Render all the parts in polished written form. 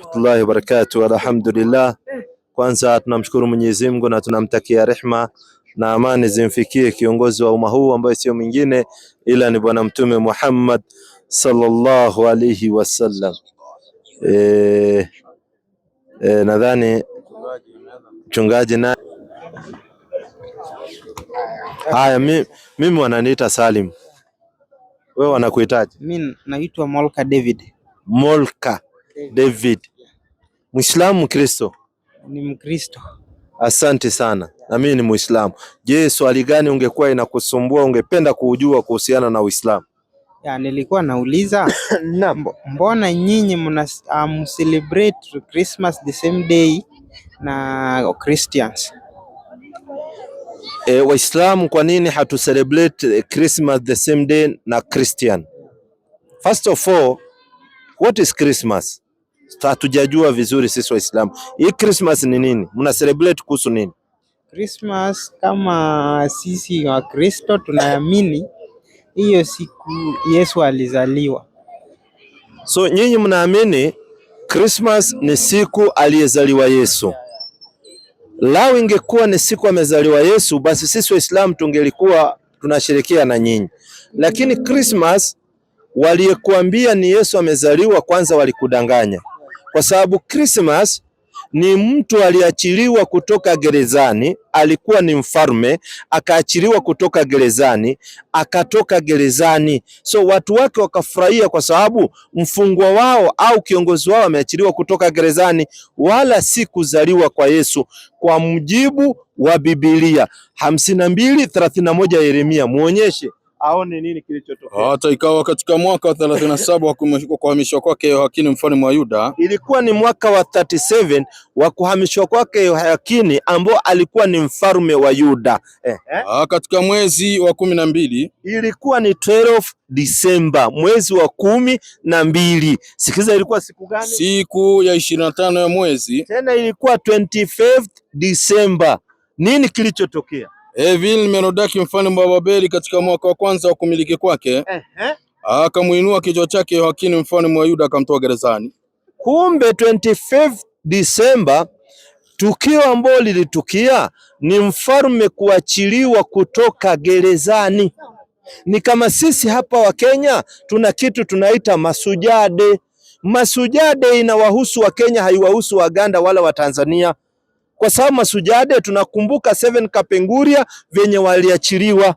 warahmatullahi wabarakatuh. Alhamdulillah, kwanza tunamshukuru Mwenyezi Mungu na tunamtakia rehma na amani zimfikie kiongozi wa umma huu ambaye sio mwingine ila ni Bwana Mtume Muhammad sallallahu alayhi wasallam. Nadhani mchungaji na haya, mimi wananiita Salim. Wewe wanakuitaje? Mimi naitwa Molka David. Molka David. Muislamu Mkristo? Ni Mkristo. Asante sana. Na mimi ni Muislamu. Je, swali gani ungekuwa inakusumbua ungependa kujua kuhusiana na Uislamu? Nilikuwa nauliza mbona nyinyi mna celebrate Christmas the same day na Christians? Waislamu kwa nini hatu celebrate Christmas the same day na Christian? First of all, what is Christmas? Hatujajua vizuri sisi Waislamu. Hii Christmas ni nini? Mna celebrate kuhusu nini? Christmas kama sisi wa Kristo tunaamini hiyo siku Yesu alizaliwa. So nyinyi mnaamini Christmas ni siku aliyezaliwa Yesu. Lao ingekuwa ni siku amezaliwa Yesu, basi sisi Waislamu tungelikuwa tunasherehekea na nyinyi. Lakini Christmas waliyekuambia ni Yesu amezaliwa, kwanza walikudanganya. Kwa sababu Christmas ni mtu aliachiliwa kutoka gerezani, alikuwa ni mfalme, akaachiliwa kutoka gerezani, akatoka gerezani. So watu wake wakafurahia kwa sababu mfungwa wao au kiongozi wao ameachiliwa kutoka gerezani, wala si kuzaliwa kwa Yesu. Kwa mujibu wa Biblia 52:31 Yeremia, muonyeshe aone nini kilichotokea. Hata ikawa katika mwaka wa 37 wa kuhamishwa kwake Yehoyakini mfalme wa Yuda. Ilikuwa ni mwaka wa 37 wa kuhamishwa kwake Yehoyakini ambao alikuwa ni mfalme wa Yuda. Katika mwezi wa 12. Ilikuwa ni 12 Disemba, mwezi wa 12. Sikiza, ilikuwa siku gani? Siku ya 25 ya mwezi. Tena ilikuwa 25th Disemba. Nini kilichotokea? Evil-Merodaki mfalme wa Babeli katika mwaka wa kwanza wa kumiliki kwake akamuinua kichwa chake Yehoyakini mfalme wa Yuda akamtoa gerezani. Kumbe 25th December tukio ambalo lilitukia ni mfalme kuachiliwa kutoka gerezani. Ni kama sisi hapa wa Kenya tuna kitu tunaita masujade. Masujade inawahusu wa Kenya, haiwahusu Waganda wala wa Tanzania. Kwa sababu masujade tunakumbuka 7 Kapenguria venye waliachiliwa.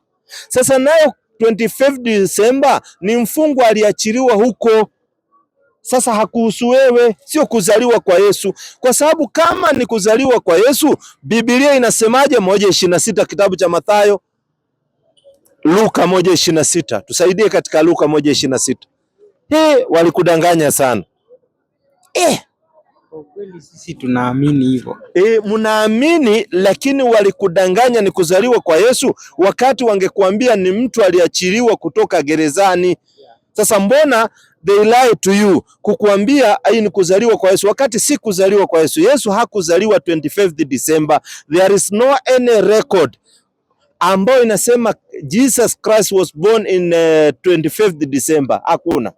Sasa nayo 25 December ni mfungwa aliachiliwa huko. Sasa hakuhusu wewe, sio kuzaliwa kwa Yesu. Kwa sababu kama ni kuzaliwa kwa Yesu, Biblia inasemaje? 1:26 kitabu cha Mathayo. Luka 1:26. Tusaidie katika Luka 1:26. Walikudanganya sana. Kwa kweli sisi tunaamini hivyo. Mnaamini, lakini walikudanganya ni kuzaliwa kwa Yesu, wakati wangekuambia ni mtu aliachiliwa kutoka gerezani. Sasa mbona they lie to you kukuambia hii ni kuzaliwa kwa Yesu, wakati si kuzaliwa kwa Yesu. Yesu hakuzaliwa 25th December. There is no any record ambayo inasema Jesus Christ was born in 25th December. Hakuna.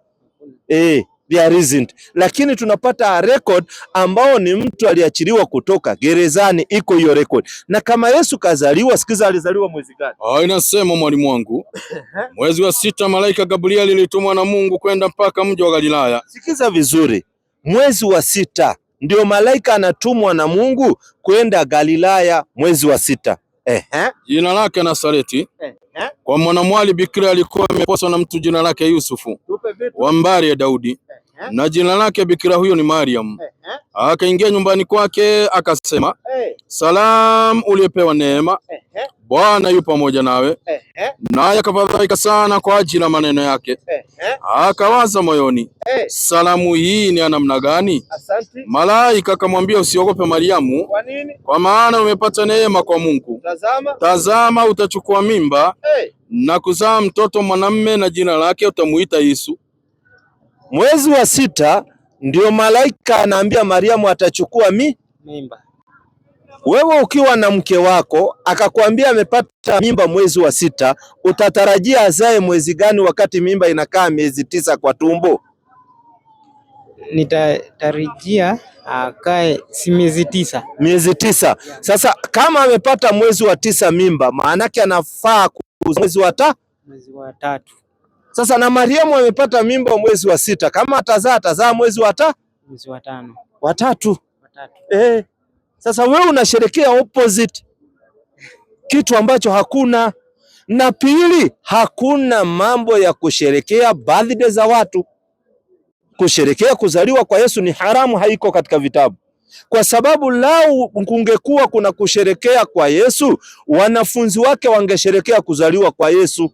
There isn't. Lakini tunapata record ambao ni mtu aliachiliwa kutoka gerezani, iko hiyo record. Na kama Yesu kazaliwa, sikiza, alizaliwa mwezi gani? Inasema mwalimu wangu mwezi wa 6 malaika Gabriel alitumwa na Mungu kwenda mpaka mji wa Galilaya. Sikiza vizuri, mwezi wa 6 ndio malaika anatumwa na Mungu kwenda Galilaya, mwezi wa 6. Jina lake Nazareti. Kwa mwanamwali bikira alikuwa ameposwa na mtu jina lake Yusufu wa mbari ya Daudi. Na jina lake bikira huyo ni Mariam. Akaingia nyumbani kwake akasema, salam, uliyepewa neema, Bwana yu pamoja nawe. Naye akafadhaika sana kwa ajili ya maneno yake. Akawaza moyoni, salamu hii ni ya namna gani? Malaika akamwambia, usiogope Mariamu, kwa maana umepata neema kwa Mungu. Tazama, utachukua mimba na kuzaa mtoto mwanamume, na jina lake utamuita Yesu. Mwezi wa 6 ndio malaika anaambia Mariamu atachukua mimba. Wewe ukiwa na mke wako akakwambia amepata mimba mwezi wa 6, utatarajia azae mwezi gani wakati mimba inakaa miezi 9 kwa tumbo? nitatarajia akae si miezi 9. Miezi 9. Sasa kama amepata mwezi wa 9 mimba, maana yake anafaa mwezi wa 3. Sasa na Mariamu amepata mimba mwezi wa 6, kama atazaa mwezi wa 5. Wa 3. Sasa wewe unasherekea opposite, kitu ambacho hakuna. Na pili, hakuna mambo ya kusherekea birthday za watu. Kusherekea kuzaliwa kwa Yesu ni haramu, haiko katika vitabu. Kwa sababu lau kungekuwa kuna kusherekea kwa Yesu, wanafunzi wake wangesherekea kuzaliwa kwa Yesu.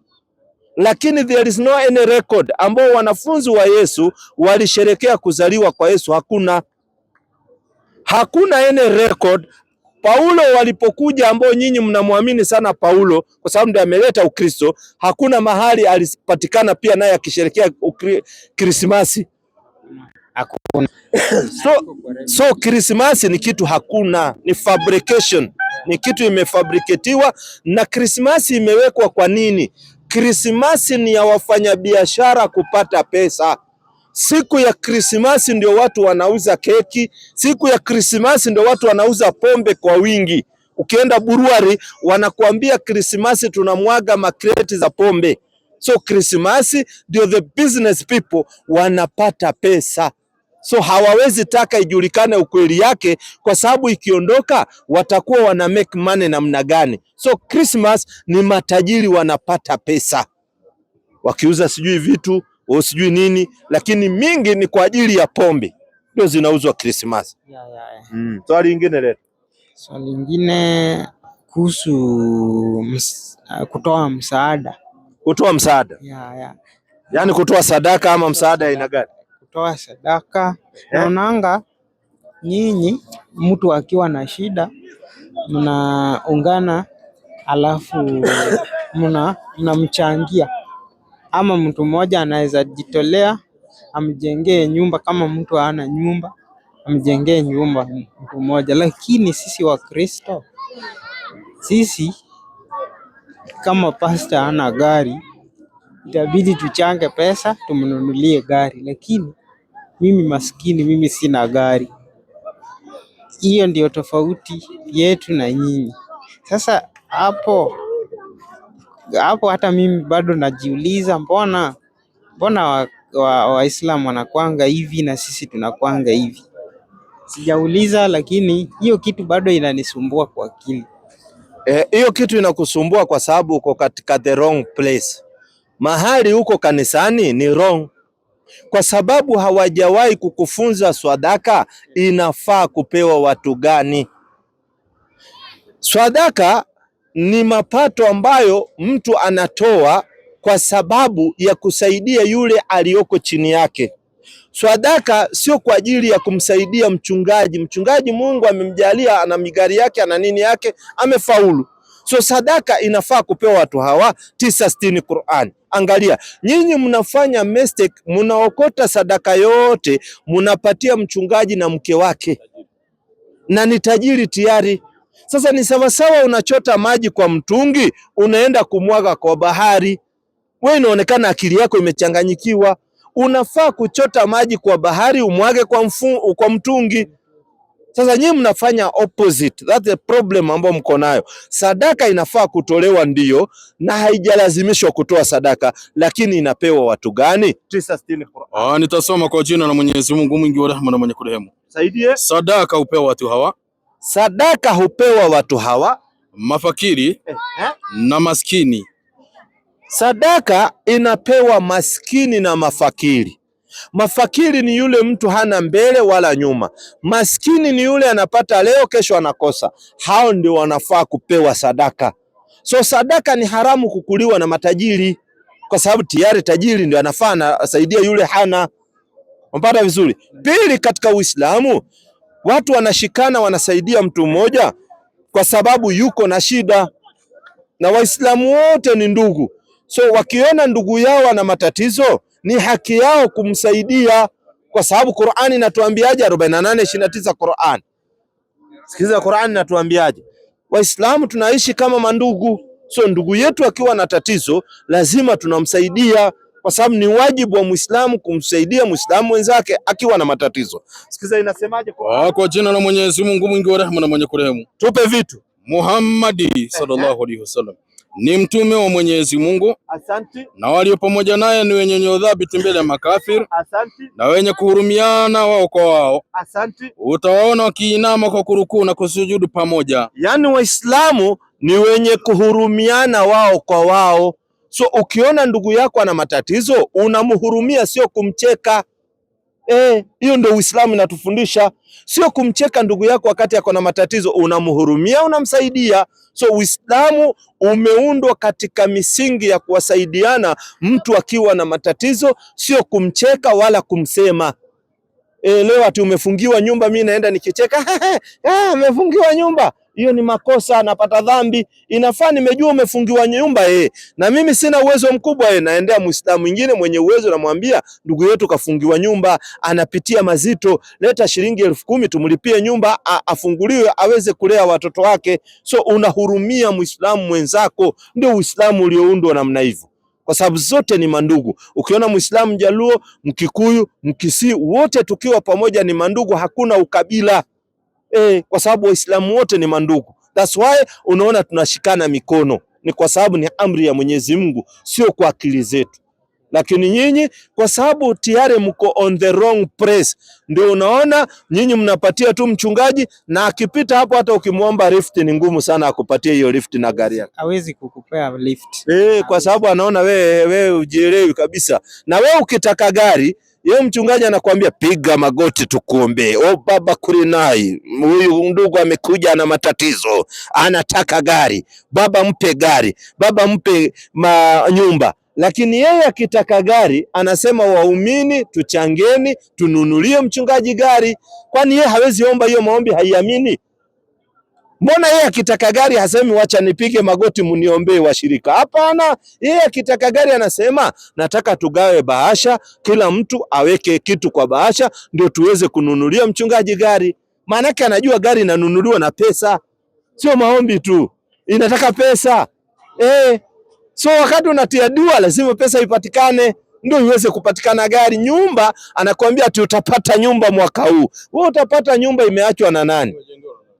Lakini there is no any record ambao wanafunzi wa Yesu walisherekea kuzaliwa kwa Yesu. Hakuna any record. Paulo walipokuja, ambao nyinyi mnamwamini sana Paulo kwa sababu ndiye ameleta Ukristo, hakuna mahali alipatikana pia naye akisherekea Krismasi. Hakuna. So Krismasi ni kitu hakuna, ni fabrication, ni kitu imefabriketiwa. Na Krismasi imewekwa kwa nini? Krismasi ni ya wafanyabiashara kupata pesa. Siku ya Krismasi ndio watu wanauza keki, siku ya Krismasi ndio watu wanauza pombe kwa wingi. Ukienda buruari wanakuambia Krismasi tunamwaga makreti za pombe. So Krismasi ndio the business people wanapata pesa. So hawawezi taka ijulikane ukweli yake, kwa sababu ikiondoka watakuwa wana make money namna gani. So Christmas ni matajiri wanapata pesa, wakiuza sijui vitu au sijui nini, lakini mingi ni kwa ajili ya pombe ndio zinauzwa Christmas. Swali lingine leo. Swali lingine kuhusu kutoa msaada. Kutoa msaada. Yaani kutoa sadaka ama msaada aina gani? Kutoa sadaka. Naonanga nyinyi mtu akiwa na shida mnaungana, alafu mnamchangia, ama mtu mmoja anaweza jitolea amjengee nyumba, kama mtu hana nyumba amjengee nyumba mtu mmoja. Lakini sisi wa Kristo, sisi kama pastor hana gari, itabidi tuchange pesa tumnunulie gari, lakini mimi maskini, mimi sina gari. Hiyo ndio tofauti yetu na nyinyi. Sasa hapo hata mimi bado najiuliza, mbona Waislamu wanakwanga hivi na sisi tunakwanga hivi? Sijauliza, lakini hiyo kitu bado inanisumbua kwa akili. Hiyo kitu inakusumbua kwa sababu uko katika the wrong place. Mahali huko kanisani ni wrong, kwa sababu hawajawahi kukufunza sadaka inafaa kupewa watu gani. Sadaka ni mapato ambayo mtu anatoa kwa sababu ya kusaidia yule aliyoko chini yake. Sadaka sio kwa ajili ya kumsaidia mchungaji. Mchungaji Mungu amemjalia, ana migari yake, ana nini yake, amefaulu. So sadaka inafaa kupewa watu hawa. 9:60 Qur'an. Angalia, nyinyi mnafanya mistake, mnaokota sadaka yote mnapatia mchungaji na mke wake, na ni tajiri tayari. Sasa ni sawasawa unachota maji kwa mtungi unaenda kumwaga kwa bahari. Wewe inaonekana akili yako imechanganyikiwa. Unafaa kuchota maji kwa bahari umwage kwa mtungi. Sasa nyinyi mnafanya opposite. That's the problem ambayo mko nayo. Sadaka inafaa kutolewa ndio, na haijalazimishwa kutoa sadaka, lakini inapewa watu gani? 9:60 Qur'an. Nitasoma kwa jina la Mwenyezi Mungu mwingi wa rehema na mwenye kurehemu. Saidie. Sadaka hupewa watu hawa. Sadaka hupewa watu hawa, mafakiri na maskini. Sadaka inapewa maskini na mafakiri. Mafakiri ni yule mtu hana mbele wala nyuma. Maskini ni yule anapata leo, kesho anakosa. Hao ndio wanafaa kupewa sadaka. So sadaka ni haramu kukuliwa na matajiri, kwa sababu tayari tajiri ndio anafaa anasaidia yule hana. Mpata vizuri? Pili, katika Uislamu watu wanashikana wanasaidia mtu mmoja kwa sababu yuko na shida, na Waislamu wote ni ndugu. So wakiona ndugu yao ana matatizo ni haki yao kumsaidia, kwa sababu Qur'ani inatuambiaje? 48:29 Qur'an. Sikiza Qur'ani inatuambiaje? Waislamu tunaishi kama mandugu. So ndugu yetu akiwa na tatizo lazima tunamsaidia. kwa sababu ni wajibu wa Muislamu kumsaidia Muislamu wenzake akiwa na matatizo. Sikiza inasemaje kwa jina la Mwenyezi Mungu mwingi wa rehema na mwenye kurehemu. Tupe vitu. Muhammad sallallahu alaihi wasallam ni mtume wa Mwenyezi Mungu. Asante. Na walio pamoja naye ni wenye udhabiti mbele ya makafiri. Asante. Na wenye kuhurumiana wao kwa wao. Asante. Utawaona wakiinama kwa kurukuu na kusujudu pamoja. Yaani Waislamu ni wenye kuhurumiana wao kwa wao. So ukiona ndugu yako ana matatizo unamhurumia, sio kumcheka. Hiyo ndio Uislamu inatufundisha, sio kumcheka ndugu yako wakati ako na matatizo, unamhurumia, unamsaidia. So Uislamu umeundwa katika misingi ya kuwasaidiana mtu akiwa na matatizo, sio kumcheka wala kumsema. Leo ati umefungiwa nyumba, mimi naenda nikicheka amefungiwa nyumba, hiyo ni makosa, napata dhambi. Inafaa nimejua umefungiwa nyumba na mimi sina uwezo mkubwa naendea Muislamu mwingine mwenye uwezo, namwambia ndugu yetu kafungiwa nyumba, anapitia mazito, leta shilingi 10,000 tumlipie nyumba afunguliwe aweze kulea watoto wake. So unahurumia Muislamu mwenzako, ndio Uislamu ulioundwa namna hivyo, kwa sababu zote ni mandugu. Ukiona Muislamu Jaluo, Mkikuyu, Mkisii, wote tukiwa pamoja ni mandugu, hakuna ukabila. Kwa sababu Waislamu wote ni mandugu. That's why unaona tunashikana mikono, ni kwa sababu ni amri ya Mwenyezi Mungu, sio kwa akili zetu. Lakini nyinyi kwa sababu tayari mko on the wrong place, ndio unaona nyinyi mnapatia tu mchungaji, na akipita hapo hata ukimwomba lift ni ngumu sana akupatie hiyo lift na gari yake. Hawezi kukupea lift. Kwa sababu anaona wewe ujielewi kabisa. Na wewe ukitaka gari, yeye mchungaji anakuambia piga magoti tukuombe. Baba Kurinai, huyu ndugu amekuja na matatizo, anataka gari. Baba mpe gari, baba mpe nyumba. Lakini yeye akitaka gari anasema waumini tuchangeni tununulie mchungaji gari. Kwani yeye hawezi omba hiyo maombi, haiamini? Mbona yeye akitaka gari hasemi wacha nipige magoti muniombee washirika? Hapana, yeye akitaka gari anasema nataka tugawe bahasha, kila mtu aweke kitu kwa bahasha ndio tuweze kununulia mchungaji gari. Maana yake anajua gari inanunuliwa na pesa, sio maombi tu, inataka pesa. So wakati unatia dua lazima pesa ipatikane ndio iweze kupatikana gari. Nyumba anakuambia ati utapata nyumba mwaka huu. Wewe utapata nyumba imeachwa na nani?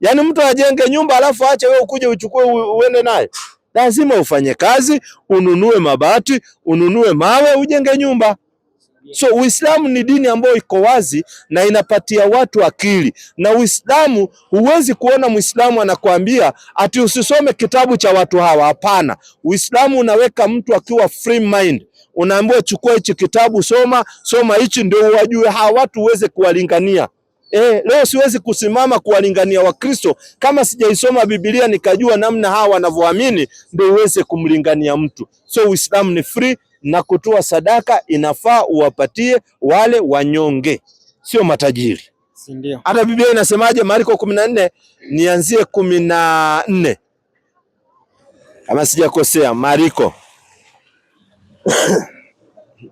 Yaani mtu ajenge nyumba alafu aache wewe ukuje uchukue uende naye? Lazima ufanye kazi, ununue mabati, ununue mawe, ujenge nyumba. So Uislamu ni dini ambayo iko wazi na inapatia watu akili. Na Uislamu, huwezi kuona Muislamu anakuambia ati usisome kitabu cha watu hawa. Hapana. Uislamu unaweka mtu akiwa free mind. Unaambiwa chukua hichi kitabu, soma hichi ndio wajue hawa watu uweze kuwalingania. Leo siwezi kusimama kuwalingania Wakristo kama sijaisoma Biblia nikajua namna hawa wanavyoamini ndio uweze kumlingania mtu. So Uislamu ni free, na kutoa sadaka inafaa uwapatie wale wanyonge, sio matajiri. Si ndio? Hata Biblia inasemaje? Marko 14 nianzie 14 kama sijakosea, Marko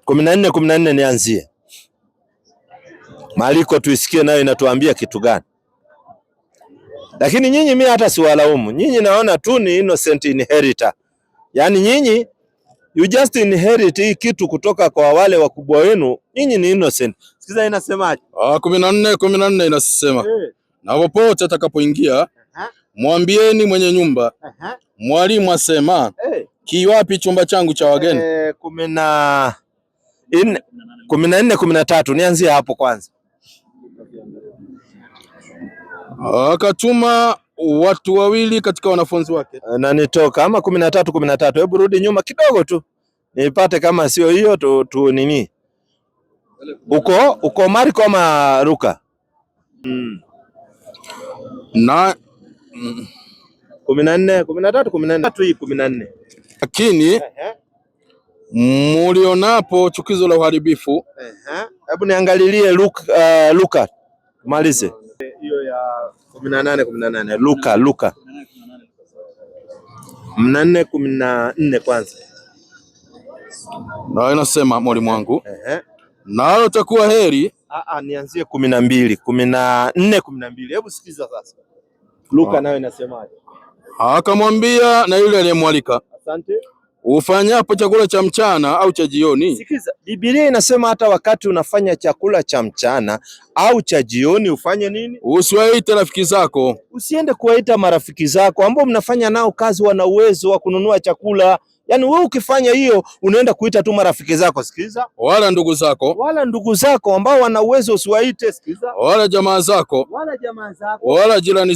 14 nianzie. Marko tuisikie nayo inatuambia kitu gani. Lakini nyinyi mimi hata siwalaumu. Nyinyi naona tu ni innocent inheritor. Yaani nyinyi you just inherit hii kitu kutoka kwa wale wakubwa wenu. Nyinyi ni innocent. Sikiza inasemaje? 14 inasema. Na popote atakapoingia mwambieni mwenye nyumba, mwalimu asema, kiwapi chumba changu cha wageni? 14:13 nianzie hapo kwanza. Akatuma watu wawili katika wanafunzi wake. Na nitoka ama 13. Hebu rudi nyuma kidogo tu nipate kama sio hiyo tu nini. Uko Marko ama Luka? Na 14. Lakini mulionapo chukizo la uharibifu. Hebu niangalilie Luka. Malize. Hiyo ya 18 Luka 14 kwanza. Na inasema mwalimu wangu, nalo takuwa heri. Nianzie 14. Hebu sikiza sasa. Luka nayo inasemaje? Akamwambia na yule aliyemwalika, asante, ufanyapo chakula cha mchana au cha jioni. Sikiza, Biblia inasema hata wakati unafanya chakula cha mchana au cha jioni ufanye nini? Usiwaite rafiki zako. Usiende kuwaita marafiki zako ambao mnafanya nao kazi, wana uwezo wa kununua chakula. Yaani wewe ukifanya hiyo unaenda kuita tu marafiki zako. Sikiza, wala ndugu zako ambao wana uwezo usiwaite. Sikiza, wala jamaa zako, wala jirani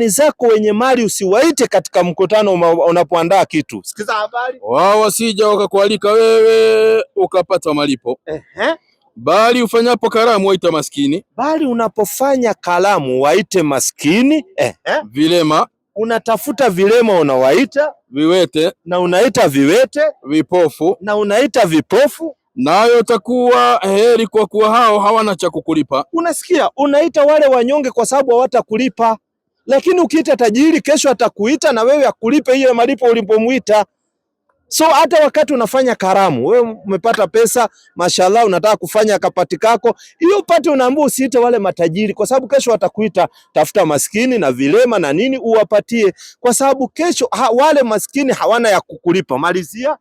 zako wenye mali usiwaite katika mkutano unapoandaa kitu. Sikiza habari, wao wasija wakakualika wewe ukapata malipo. Bali ufanyapo karamu waita maskini. Bali unapofanya karamu waite maskini. Vilema, unatafuta vilema unawaita. Viwete, na unaita viwete. Vipofu, na unaita vipofu. Nayo utakuwa heri kwa kuwa hao hawana cha kukulipa. Unasikia, unaita wale wanyonge kwa sababu hawatakulipa, lakini ukiita tajiri kesho atakuita na wewe akulipe hiyo malipo ulipomuita. So hata wakati unafanya karamu, wewe umepata pesa, mashallah, unataka kufanya kapati kako, hiyo upate, unaambiwa usiite wale matajiri kwa sababu kesho watakuita. Tafuta maskini na vilema na nini uwapatie, kwa sababu kesho wale maskini hawana ya kukulipa. Malizia.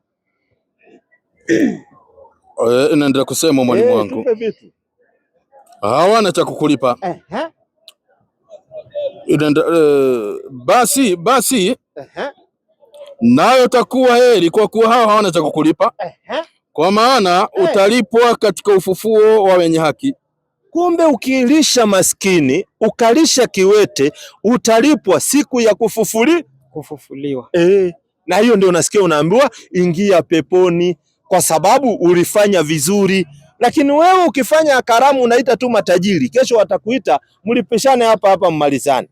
Naendelea kusema mwalimu wangu, hawana cha kukulipa. Basi nayo takuwa heri kwa kuwa hao hawana cha kukulipa. Kwa maana utalipwa katika ufufuo wa wenye haki. Kumbe ukilisha maskini ukalisha kiwete utalipwa siku ya kufufuliwa. Na hiyo ndio unasikia unaambiwa ingia peponi kwa sababu ulifanya vizuri. Lakini wewe ukifanya karamu unaita tu matajiri, kesho watakuita mlipishane hapa mmalizane.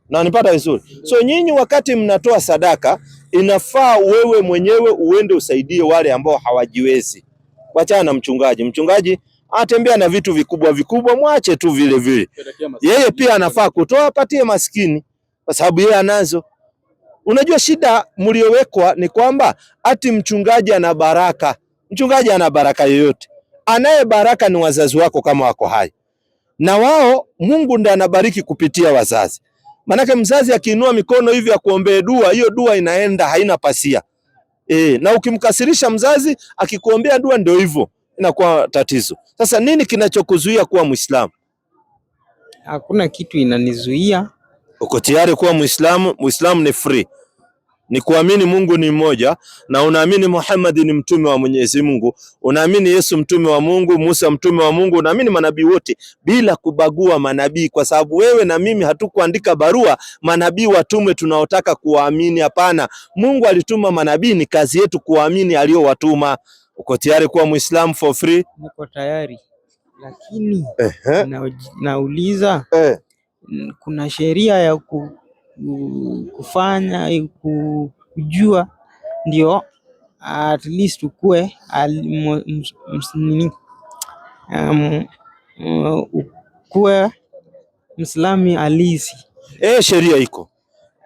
Na nipata vizuri. So nyinyi wakati mnatoa sadaka inafaa wewe mwenyewe uende usaidie wale ambao hawajiwezi. Wachana na mchungaji atembea na vitu vikubwa, mwache tu vile. Yeye pia anafaa kutoa, apatie maskini kwa sababu yeye anazo. Unajua shida mliowekwa ni kwamba ati mchungaji ana baraka. Mchungaji ana baraka yoyote? Anaye baraka ni wazazi wako kama wako hai. Na wao Mungu ndiye anabariki kupitia wazazi. Manake mzazi akiinua mikono hivi akuombee dua, hiyo dua inaenda haina pasia. Na ukimkasirisha mzazi akikuombea dua ndio hivyo, inakuwa tatizo. Sasa nini kinachokuzuia kuwa Muislamu? Hakuna kitu inanizuia. Uko tayari kuwa Muislamu? Muislamu ni free. Ni kuamini Mungu ni mmoja na unaamini Muhammad ni mtume wa Mwenyezi Mungu, unaamini Yesu mtume wa Mungu, Musa mtume wa Mungu, unaamini manabii wote bila kubagua manabii, kwa sababu wewe na mimi hatukuandika barua manabii watume tunaotaka kuwaamini. Hapana, Mungu alituma manabii, ni kazi yetu kuwaamini aliyowatuma. Uko tayari kuwa Muislamu for free? Niko tayari, lakini nauliza kuna sheria ya kufanya kujua ndio at least ukue ukue Mwislamu halisi. Sheria iko.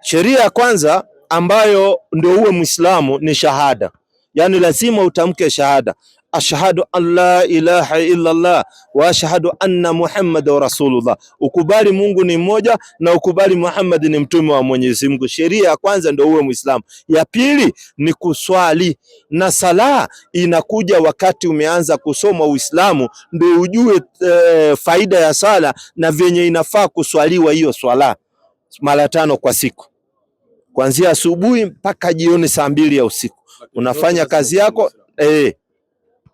Sheria ya kwanza ambayo ndio uwe Muislamu ni shahada. Yani lazima utamke shahada, ashhadu an la ilaha illa Allah wa ashhadu anna Muhammadan rasulullah. Ukubali Mungu ni mmoja na ukubali Muhammad ni mtume wa Mwenyezi Mungu. Sheria ya kwanza ndio uwe Muislamu. Ya pili ni kuswali, na sala inakuja wakati umeanza kusoma Uislamu ndio ujue faida ya sala na venye inafaa kuswaliwa hiyo swala mara 5 kwa siku, kuanzia asubuhi mpaka jioni saa 2 ya usiku. Unafanya kazi yako,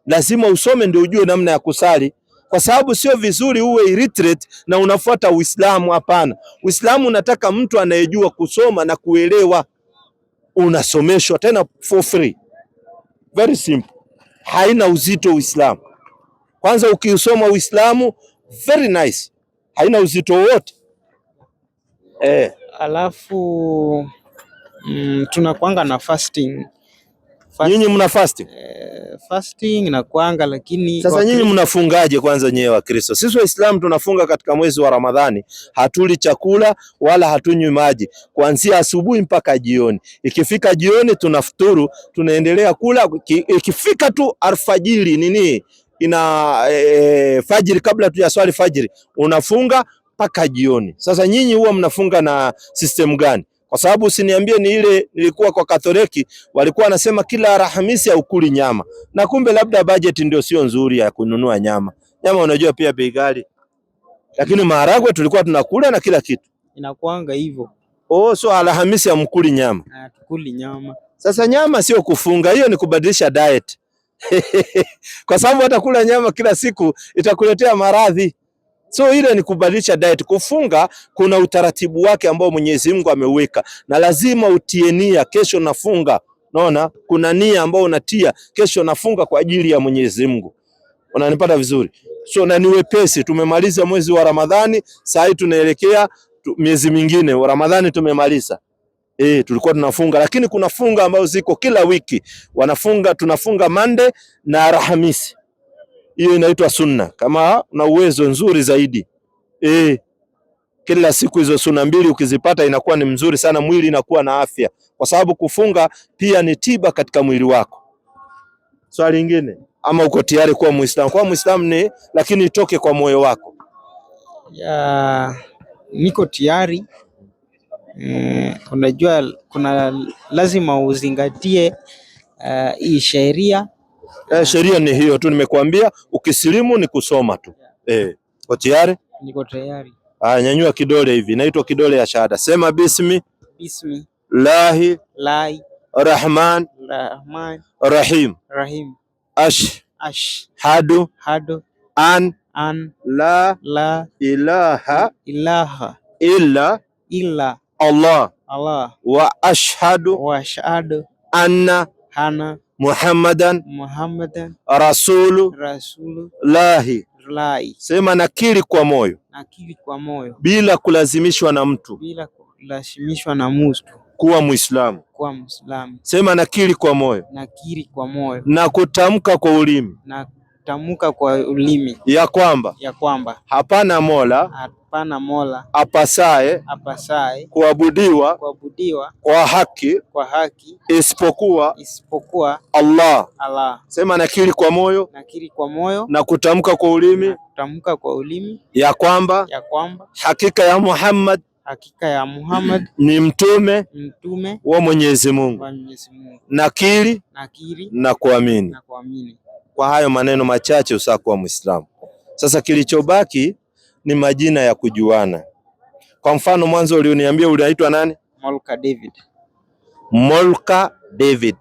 lazima usome ndio ujue namna ya kusali, kwa sababu sio vizuri uwe illiterate na unafuata Uislamu. Hapana, Uislamu unataka mtu anayejua kusoma na kuelewa. Unasomeshwa tena for free, very simple, haina uzito Uislamu. Kwanza ukiusoma Uislamu very nice, haina uzito wote. Alafu tunakuanga na fasting. Nyinyi mna fasting? Fasting na kuanga, lakini sasa nyinyi mnafungaje kwanza nyewe wa Kristo? Sisi Waislamu tunafunga katika mwezi wa Ramadhani, hatuli chakula wala hatunywi maji kuanzia asubuhi mpaka jioni. Ikifika jioni tunafuturu, tunaendelea kula. Ikifika tu alfajiri fajiri, kabla tujaswali fajiri unafunga mpaka jioni. Sasa nyinyi huwa mnafunga na system gani? kwa sababu usiniambie ni ile nilikuwa kwa Katoliki walikuwa wanasema kila Alhamisi haukuli nyama, na kumbe labda budget ndio sio nzuri ya kununua nyama. Nyama unajua pia bei ghali, lakini maharagwe tulikuwa tunakula na kila kitu. Inakuanga hivyo. Oh, so Alhamisi hamkuli nyama? Tukuli nyama. Sasa nyama sio kufunga, hiyo ni kubadilisha diet. Kwa sababu hata kula nyama kila siku itakuletea maradhi. So ile ni kubadilisha diet. Kufunga kuna utaratibu wake ambao Mwenyezi Mungu ameweka, na lazima utie nia, kesho nafunga. Unaona, kuna nia ambao unatia, kesho nafunga kwa ajili ya Mwenyezi Mungu. Unanipata vizuri? So na ni wepesi, tumemaliza mwezi wa Ramadhani, sasa hivi tunaelekea miezi mingine. Wa Ramadhani tumemaliza. Tulikuwa tunafunga, lakini kuna funga ambazo ziko kila wiki. Tunafunga Monday na Alhamisi. Hiyo inaitwa sunna. Kama una uwezo nzuri zaidi. Kila siku hizo sunna mbili ukizipata inakuwa ni mzuri sana, mwili inakuwa na afya. Kwa sababu kufunga pia ni tiba katika mwili wako. Swali lingine, ama uko tayari kuwa Muislamu? Kwa Muislamu ni, lakini itoke kwa moyo wako. Niko tayari. Unajua kuna lazima uzingatie hii sheria. Sheria ni hiyo tu nimekuambia, ukisilimu ni kusoma tu. Uko tayari? Niko tayari. Nyanyua kidole hivi, inaitwa kidole ya shahada. Sema bismi lahi rahman rahim ashhadu an la ilaha illa Allah wa ashhadu anna Muhammadan rasulullahi. Sema nakiri kwa moyo bila kulazimishwa na mtu kuwa Muislamu. Sema nakiri kwa moyo na kutamka kwa ulimi ya kwamba hapana mola apasaye kuabudiwa kwa haki isipokuwa Allah. Sema nakiri kwa moyo na kutamka kwa ulimi ya kwamba hakika ya Muhammad ni mtume wa Mwenyezi Mungu. Nakiri na kuamini. Kwa hayo maneno machache usakuwa Muislamu. Sasa kilichobaki ni majina ya kujuana. Kwa mfano mwanzo ulioniambia unaitwa nani? Molka David.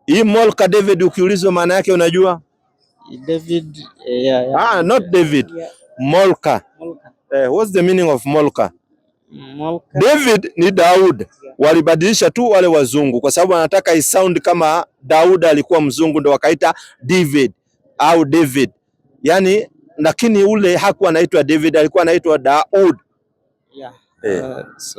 Hii Molka David ukiulizwa maana yake unajua? David, not David. Molka. What's the meaning of Molka? David ni Daud. Walibadilisha tu wale wazungu kwa sababu wanataka isound kama Daud alikuwa mzungu, ndo wakaita David au David. Yani lakini ule hakuwa anaitwa David, alikuwa anaitwa Daud.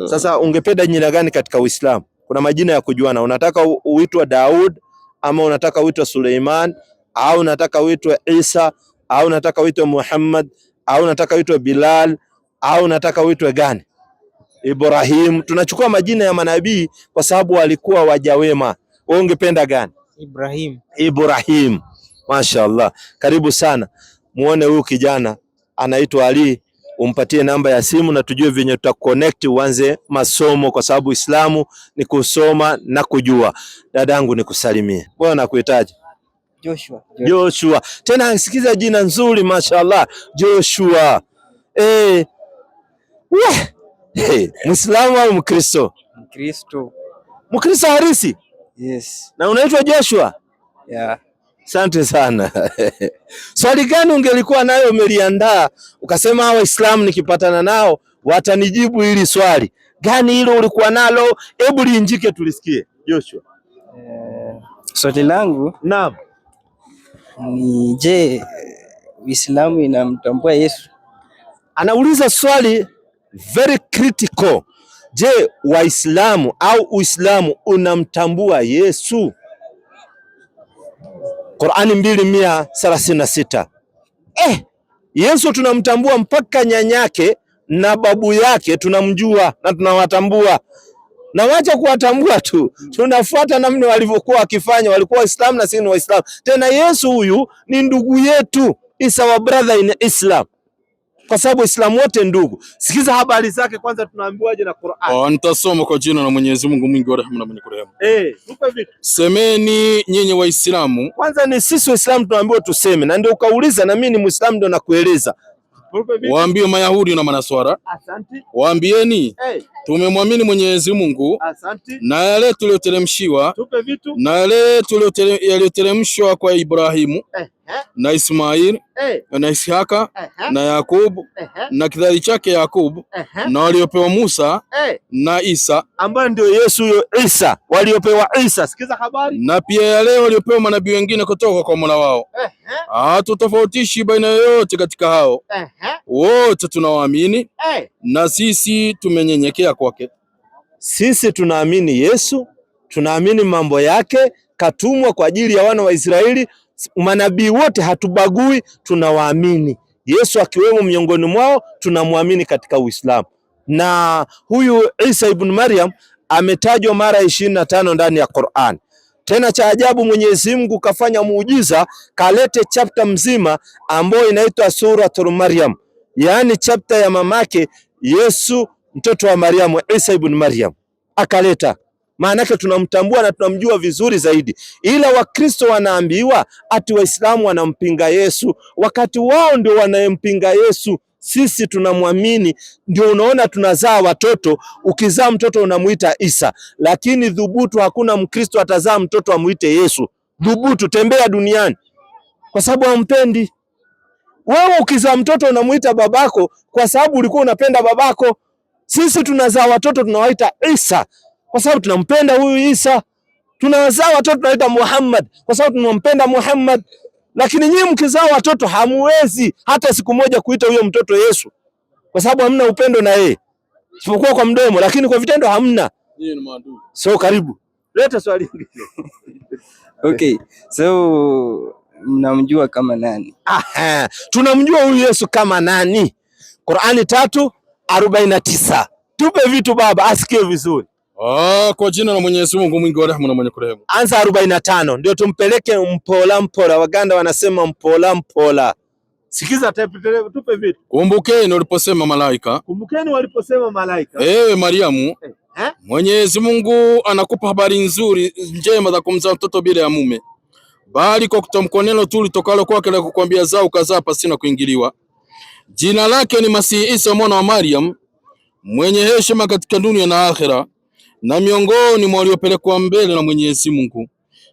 Sasa ungependa jina gani katika Uislamu? Kuna majina ya kujuana. Unataka uitwe Daud ama unataka uitwe Suleiman au unataka uitwe Isa au unataka uitwe Muhammad au unataka uitwe Bilal au unataka uitwe gani? Ibrahim. Tunachukua majina ya manabii kwa sababu walikuwa waja wema. Wewe ungependa gani? Ibrahim. Mashaallah. Karibu sana. Muone huyu kijana anaitwa Ali, umpatie namba ya simu na tujue venye tutaconnect uanze masomo, kwa sababu Uislamu ni kusoma na kujua. Dadangu nikusalimie. Bwana nakuhitaji. Joshua. Tena sikiza jina nzuri mashaallah. Joshua. Muislamu au Mkristo? Mkristo harisi? Yes. Na unaitwa Joshua? Yeah. Asante sana. Swali gani ungelikuwa nayo umeliandaa ukasema hawa Waislamu nikipatana nao watanijibu hili swali? Gani hilo ulikuwa nalo? Hebu liinjike tulisikie. Joshua. Swali langu naam ni je, Uislamu inamtambua Yesu? Anauliza swali very critical. Je, Waislamu au Uislamu unamtambua Yesu? Qur'ani 2:136. Yesu tunamtambua mpaka nyanyake na babu yake tunamjua na tunawatambua. Na wacha kuwatambua tu, tunafuata namna walivyokuwa wakifanya. Walikuwa Waislamu na sisi ni Waislamu. Tena Yesu huyu ni ndugu yetu, is our brother in Islam. kwa sababu Waislamu wote ndugu. Sikiza habari zake kwanza, tunaambiwaje na Qur'an. Nitasoma kwa jina la Mwenyezi Mungu mwingi wa rehema na mwenye kurehemu. Tupe vitu. Semeni nyinyi Waislamu. Kwanza ni sisi Waislamu tunaambiwa tuseme, na ndio ukauliza, na mimi ni Muislamu ndio nakueleza. Waambie Mayahudi na Manaswara. Asante. Waambieni tumemwamini Mwenyezi Mungu. Asante. Na yale tulioteremshiwa. Tupe vitu. Na yale yaliyoteremshwa kwa Ibrahimu na Ismail na Ishaka na Yakubu na kizazi chake Yakubu na waliopewa Musa na Isa, ambaye ndio Yesu huyo Isa, waliopewa Isa. Sikiza habari. Na pia yale waliopewa manabii wengine kutoka kwa Mola wao. Hatutofautishi baina yoyote katika hao. Wote tunawaamini na sisi tumenyenyekea kwake. Sisi tunaamini Yesu, tunaamini mambo yake, katumwa kwa ajili ya wana wa Israeli. Manabii wote hatubagui, tunawaamini. Yesu akiwemo miongoni mwao, tunamwamini katika Uislamu. Na huyu Isa ibn Maryam ametajwa mara 25 ndani ya Qur'an. Tena cha ajabu, Mwenyezi Mungu kafanya muujiza, kalete chapter mzima ambayo inaitwa Suratul Maryam, yaani chapter ya mamake Yesu mtoto wa Maryam, Isa ibn Maryam akaleta. Maana yake tunamtambua na tunamjua vizuri zaidi, ila Wakristo wanaambiwa ati Waislamu wanampinga Yesu, wakati wao ndio wanayempinga Yesu. Sisi tunamwamini, ndio unaona tunazaa watoto. Ukizaa mtoto unamuita Isa, lakini dhubutu, hakuna Mkristo atazaa mtoto amuite Yesu. Dhubutu, tembea duniani, kwa sababu hampendi. Wewe ukizaa mtoto unamuita babako kwa sababu ulikuwa unapenda babako. Sisi tunazaa watoto tunawaita Isa kwa sababu tunampenda huyu Isa. Tunazaa watoto tunaita Muhammad kwa sababu tunampenda Muhammad. Lakini nyinyi mkizaa watoto hamuwezi hata siku moja kuita huyo mtoto Yesu, kwa sababu hamna upendo na yeye, isipokuwa kwa mdomo, lakini kwa vitendo hamna. So karibu, leta swali hili. Okay, so mnamjua kama nani? Tunamjua huyu Yesu kama nani? Qur'ani 3:49. Tupe vitu baba asikie vizuri. Kwa jina la Mwenyezi Mungu mwingi wa rehema na mwenye kurehemu. Anza 45 ndio tumpeleke mpola mpola. Waganda wanasema mpola mpola. Sikiza tupe vitu. Kumbukeni waliposema malaika. Kumbukeni waliposema malaika. Ewe Mariamu, Mwenyezi Mungu anakupa habari nzuri njema za kumzaa mtoto bila ya mume, bali kwa kutamka neno tu litokalo kwake la kukwambia zao ukazaa pasina kuingiliwa. Jina lake ni Masihi Isa mwana wa Mariam, mwenye heshima katika dunia na akhera, na miongoni mwa waliopelekwa mbele na Mwenyezi Mungu.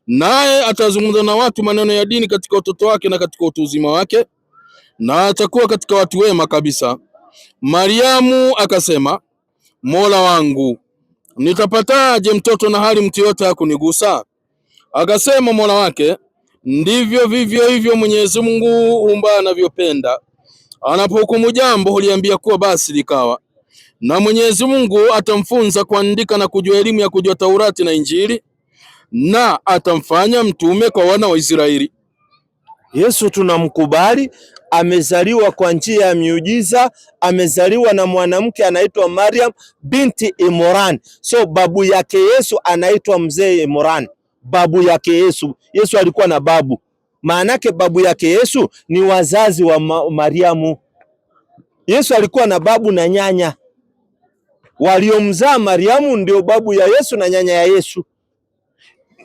Naye atazungumza na watu maneno ya dini katika utoto wake na katika utu uzima wake, na atakuwa katika watu wema kabisa. Mariamu akasema, Mola wangu, nitapataje mtoto na hali mtu yote hakunigusa? Akasema Mola wake, ndivyo vivyo hivyo Mwenyezi Mungu humba anavyopenda. Anapohukumu jambo huliambia kuwa basi likawa. Na Mwenyezi Mungu atamfunza kuandika na kujua elimu ya kujua Taurati na Injili, na atamfanya mtume kwa wana wa Israeli. Yesu tunamkubali, amezaliwa kwa njia ya miujiza, amezaliwa na mwanamke anaitwa Maryam binti Imran. So babu yake Yesu anaitwa mzee Imran, babu yake Yesu. Yesu alikuwa na babu, maanake babu yake Yesu ni wazazi wa Mariamu. Yesu alikuwa na babu na nyanya, waliomzaa Mariamu ndio babu ya Yesu na nyanya ya Yesu.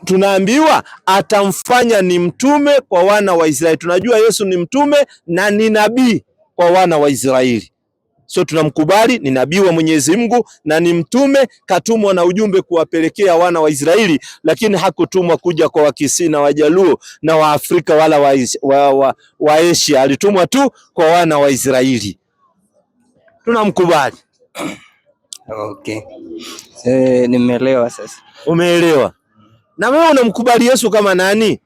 Tunaambiwa atamfanya ni mtume kwa wana wa Israeli. Tunajua Yesu ni mtume na ni nabii kwa wana wa Israeli. So tunamkubali, ni nabii wa Mwenyezi Mungu na ni mtume, katumwa na ujumbe kuwapelekea wana wa Israeli, lakini hakutumwa kuja kwa Wakisii na Wajaluo na Waafrika wala wa Asia. Alitumwa tu kwa wana wa Israeli. Tunamkubali. Okay. Nimeelewa sasa. Umeelewa? Na wewe unamkubali Yesu kama nani?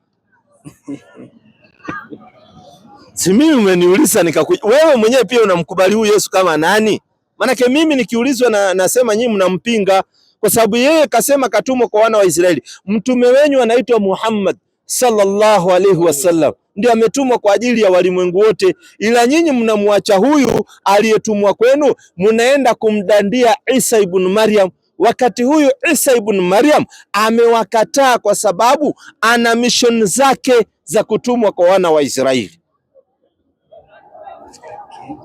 Si mimi umeniuliza wewe mwenyewe pia unamkubali huyu Yesu kama nani? Maanake mimi nikiulizwa nasema nyinyi mnampinga, kwa sababu yeye kasema katumwa kwa wana wa Israeli. Mtume wenyu anaitwa Muhammad sallallahu alaihi wasallam, ndio ametumwa kwa ajili ya walimwengu wote, ila nyinyi mnamwacha huyu aliyetumwa kwenu, mnaenda kumdandia Isa ibn Maryam, wakati huyu Isa ibn Maryam amewakataa kwa sababu ana mission zake za kutumwa kwa wana wa Israeli.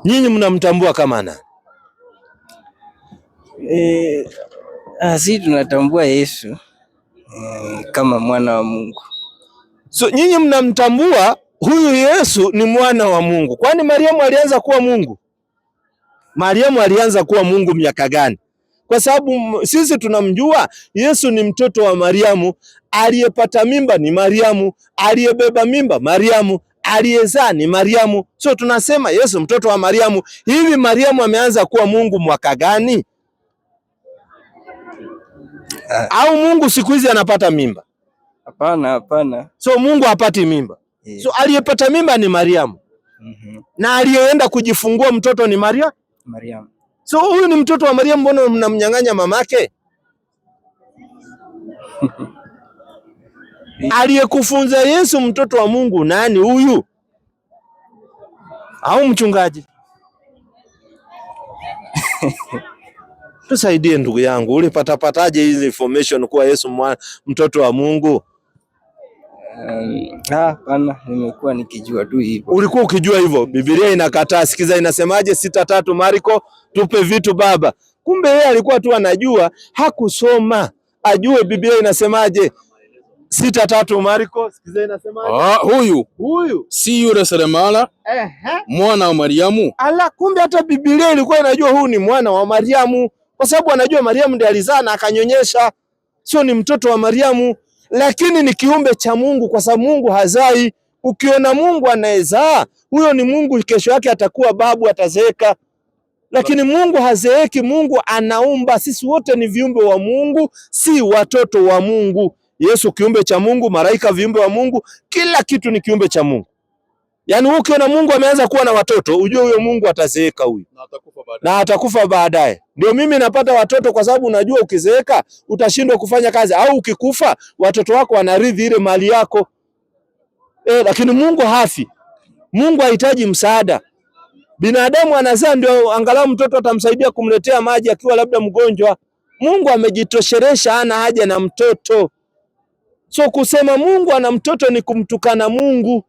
Nyinyi mnamtambua kama nani? Sisi tunatambua Yesu kama mwana wa Mungu. So nyinyi mnamtambua huyu Yesu ni mwana wa Mungu. Kwani Mariamu alianza kuwa Mungu? Mariamu alianza kuwa Mungu miaka gani? Kwa sababu sisi tunamjua Yesu ni mtoto wa Mariamu, aliyepata mimba ni Mariamu, aliyebeba mimba Mariamu, aliyezaa ni Mariamu. So tunasema Yesu mtoto wa Mariamu. Hivi Mariamu ameanza kuwa Mungu mwaka gani? Au Mungu siku hizi anapata mimba? Hapana. So Mungu hapati mimba. So aliyepata mimba ni Mariamu. Na aliyeenda kujifungua mtoto ni Mariamu. So huyu ni mtoto wa Mariamu, mbona mnamnyang'anya mamake? Aliyekufunza Yesu mtoto wa Mungu nani huyu? Au mchungaji? Tusaidie ndugu yangu, ulipatapataje hizi information kuwa Yesu mtoto wa Mungu? Hapana, nimekuwa nikijua tu hivyo. Ulikuwa ukijua hivyo? Biblia inakataa. Sikiza inasemaje? 6:3 Marko, tupe vitu baba. Kumbe yeye alikuwa tu anajua, hakusoma ajue Biblia inasemaje. 6:3 Marko, sikiza inasemaje? Huyu si yule seremala mwana wa Mariamu? Ala, kumbe hata Biblia ilikuwa inajua huyu ni mwana wa Mariamu, kwa sababu anajua Mariamu ndiye alizaa na akanyonyesha. Sio ni mtoto wa Mariamu, lakini ni kiumbe cha Mungu, kwa sababu Mungu hazai. Ukiona Mungu anayezaa, huyo ni Mungu, kesho yake atakuwa babu, atazeeka. Lakini Mungu hazeeki, Mungu anaumba. Sisi wote ni viumbe wa Mungu, si watoto wa Mungu. Yesu kiumbe cha Mungu, malaika viumbe wa Mungu, kila kitu ni kiumbe cha Mungu. Yaani ukiona Mungu ameanza kuwa na watoto, ujue huyo Mungu atazeeka huyu. Na atakufa baadaye. Ndio mimi napata watoto, kwa sababu unajua ukizeeka utashindwa kufanya kazi, au ukikufa watoto wako wanarithi ile mali yako. Lakini Mungu hafi. Mungu hahitaji msaada. Binadamu anazaa ndio angalau mtoto atamsaidia kumletea maji akiwa labda mgonjwa. Mungu amejitosheresha, hana haja na mtoto. So kusema Mungu ana mtoto ni kumtukana Mungu,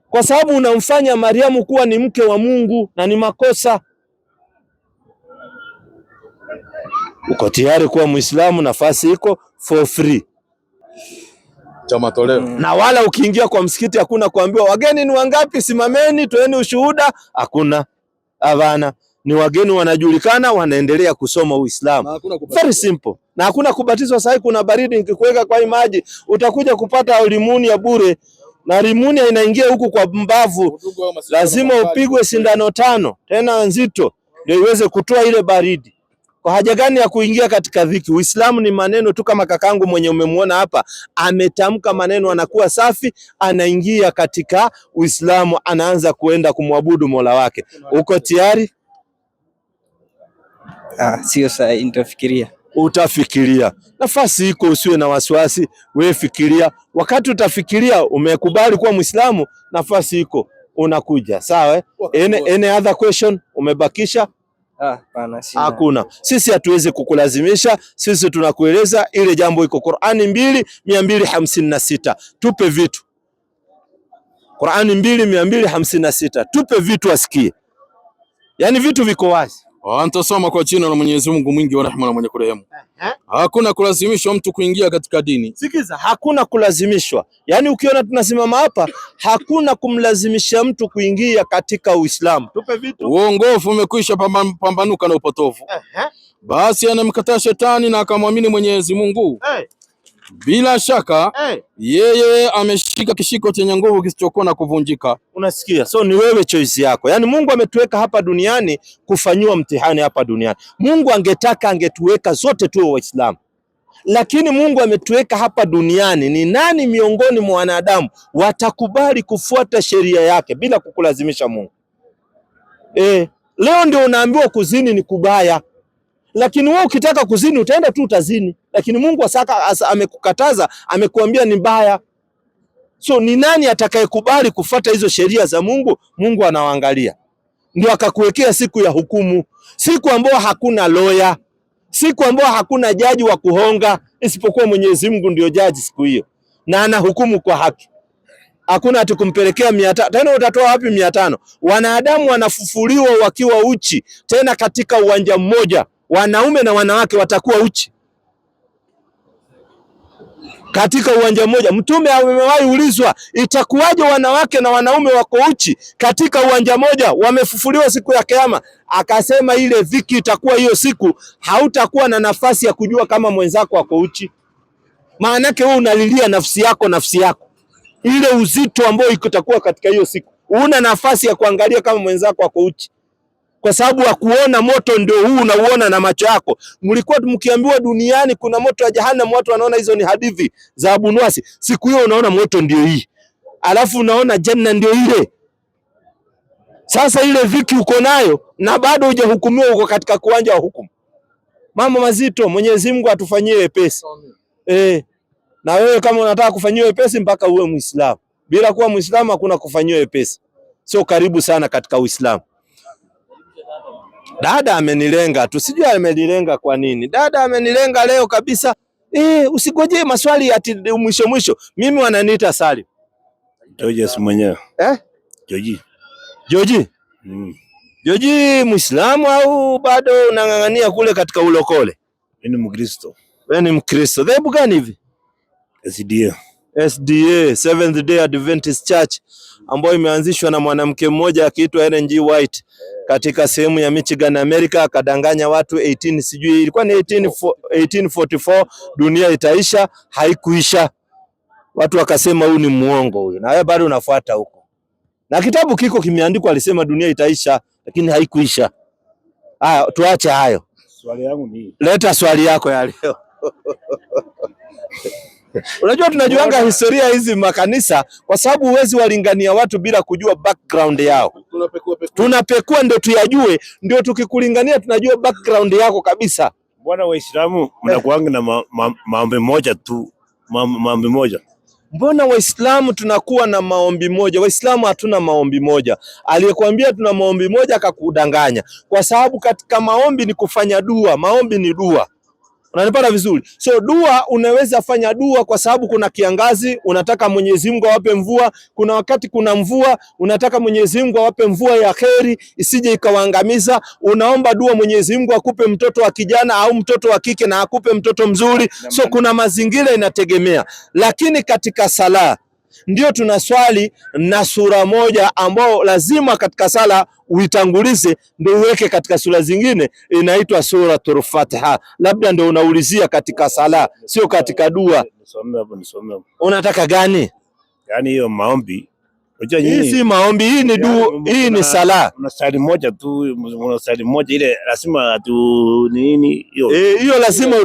kwa sababu unamfanya Mariamu kuwa ni mke wa Mungu, na ni makosa. Uko tayari kuwa Muislamu? Nafasi iko for free cha matoleo. Na wala ukiingia kwa msikiti hakuna kuambiwa wageni ni wangapi, simameni toeni ushuhuda. Hakuna. Havana. Ni wageni wanajulikana, wanaendelea kusoma Uislamu. Very simple. Na hakuna kubatizwa. Sasa kuna baridi, nikikuweka kwa hii maji utakuja kupata limuni ya bure, na limuni inaingia huku kwa mbavu. Lazima upigwe sindano 5 tena nzito ndio iweze kutoa ile baridi. Kwa haja gani ya kuingia katika dhiki? Uislamu ni maneno tu, kama kakangu mwenye umemwona hapa ametamka maneno, anakuwa safi, anaingia katika Uislamu, anaanza kuenda kumwabudu Mola wake. Uko tayari? Sio saa, nitafikiria. Utafikiria. Nafasi iko, usiwe na wasiwasi, wewe fikiria. Wakati utafikiria umekubali kuwa Muislamu, nafasi iko, unakuja. Sawa? Any other question umebakisha? Hakuna. Sisi hatuwezi kukulazimisha, sisi tunakueleza ile jambo iko. Qur'ani 2:256. Tupe vitu. Qur'ani 2:256. Tupe vitu asikie. Yaani vitu viko wazi. Nitasoma kwa jina la Mwenyezi Mungu mwingi wa rehema na mwenye kurehemu. Hakuna kulazimishwa mtu kuingia katika dini. Sikiza, hakuna kulazimishwa. Yaani ukiona tunasimama hapa, hakuna kumlazimisha mtu kuingia katika Uislamu. Tupe vitu. Uongofu umekwisha pambanuka na upotofu. Basi anamkataa shetani na akamwamini Mwenyezi Mungu. Bila shaka yeye ameshika kishiko chenye nguvu kisichokuwa na kuvunjika. Unasikia? So ni wewe choice yako. Yaani Mungu ametuweka hapa duniani kufanywa mtihani hapa duniani. Mungu angetaka angetuweka zote tuwe Waislamu. Lakini Mungu ametuweka hapa duniani, ni nani miongoni mwa wanadamu watakubali kufuata sheria yake bila kukulazimisha Mungu? Leo ndio unaambiwa kuzini ni kubaya. Lakini wewe ukitaka kuzini utaenda tu utazini. Lakini Mungu amekukataza, amekuambia ni mbaya. So ni nani atakayekubali kufuata hizo sheria za Mungu? Mungu anawaangalia. Ndio akakuwekea siku ya hukumu. Siku ambayo hakuna lawyer. Siku ambayo hakuna jaji wa kuhonga, isipokuwa Mwenyezi Mungu ndio jaji siku hiyo. Na anahukumu kwa haki. Hakuna ati kumpelekea 500. Tena utatoa wapi 500? Wanadamu wanafufuliwa wakiwa uchi, tena katika uwanja mmoja, wanaume na wanawake watakuwa uchi katika uwanja mmoja. Mtume amewahi ulizwa, itakuwaje wanawake na wanaume wako uchi katika uwanja mmoja wamefufuliwa siku ya Kiyama? Akasema ile dhiki itakuwa hiyo siku, hautakuwa na nafasi ya kujua kama mwenzako wako uchi. Maana yake wewe unalilia nafsi yako, ile uzito ambao itakuwa katika hiyo siku, una nafasi ya kuangalia kama mwenzako wako uchi, kwa sababu wa kuona moto ndio huu unauona na macho yako. Mlikuwa mkiambiwa duniani kuna moto wa jahannam, watu wanaona hizo ni hadithi za Abu Nuwasi. Siku hiyo unaona moto ndio hii, alafu unaona janna ndio ile. Sasa ile dhiki uko nayo na bado hujahukumiwa, uko katika kuwanja wa hukumu. Mambo mazito. Mwenyezi Mungu atufanyie wepesi. Na wewe kama unataka kufanyiwa wepesi, mpaka uwe Muislamu. Bila kuwa Muislamu hakuna kufanyiwa wepesi. Sio karibu sana katika Uislamu. Dada amenilenga tu, sijui amenilenga kwa nini. Dada amenilenga leo kabisa. Usigojee maswali ati mwisho. Mimi wananiita Salim. Joji mwenyewe. Joji? Joji Muislamu au bado unang'ang'ania kule katika ulokole? Mimi ni Mkristo. Wewe ni Mkristo. Dhehebu gani hivi? SDA, Seventh Day Adventist Church, ambayo imeanzishwa na mwanamke mmoja akiitwa Ellen G. White katika sehemu ya Michigan, America. Akadanganya watu 18, sijui ilikuwa ni 1844 dunia itaisha, haikuisha. Watu wakasema huyu ni muongo huyu, na wewe bado unafuata huko. Na kitabu kiko kimeandikwa, alisema dunia itaisha, lakini haikuisha. Haya, tuache hayo. Swali yangu ni, leta swali yako ya leo. Unajua tunajuanga historia hizi makanisa kwa sababu huwezi walingania watu bila kujua background yao. Tunapekua ndio tuyajue, ndio tukikulingania tunajua background yako kabisa. Bwana Waislamu mnakuanga na maombi moja tu, maombi moja. Mbona Waislamu tunakuwa na maombi moja? Waislamu hatuna maombi moja. Aliyekwambia tuna maombi moja akakudanganya, kwa sababu katika maombi ni kufanya dua. Maombi ni dua. Unanipata vizuri? So dua, unaweza fanya dua kwa sababu kuna kiangazi, unataka Mwenyezi Mungu awape mvua. Kuna wakati kuna mvua, unataka Mwenyezi Mungu awape mvua ya kheri isije ikawaangamiza. Unaomba dua Mwenyezi Mungu akupe mtoto wa kijana au mtoto wa kike na akupe mtoto mzuri. So kuna mazingira inategemea. Lakini katika sala ndio tunaswali na sura moja ambao lazima katika sala uitangulize, ndio uweke katika sura zingine, inaitwa suratul Fatiha. Labda ndio unaulizia katika sala, sio katika dua. Nisome. Unataka gani? Yaani hiyo maombi. Hii si maombi, hii ni dua, hii ni sala. Una sali moja tu, una sali moja ile lazima tu nini hiyo? Hiyo lazima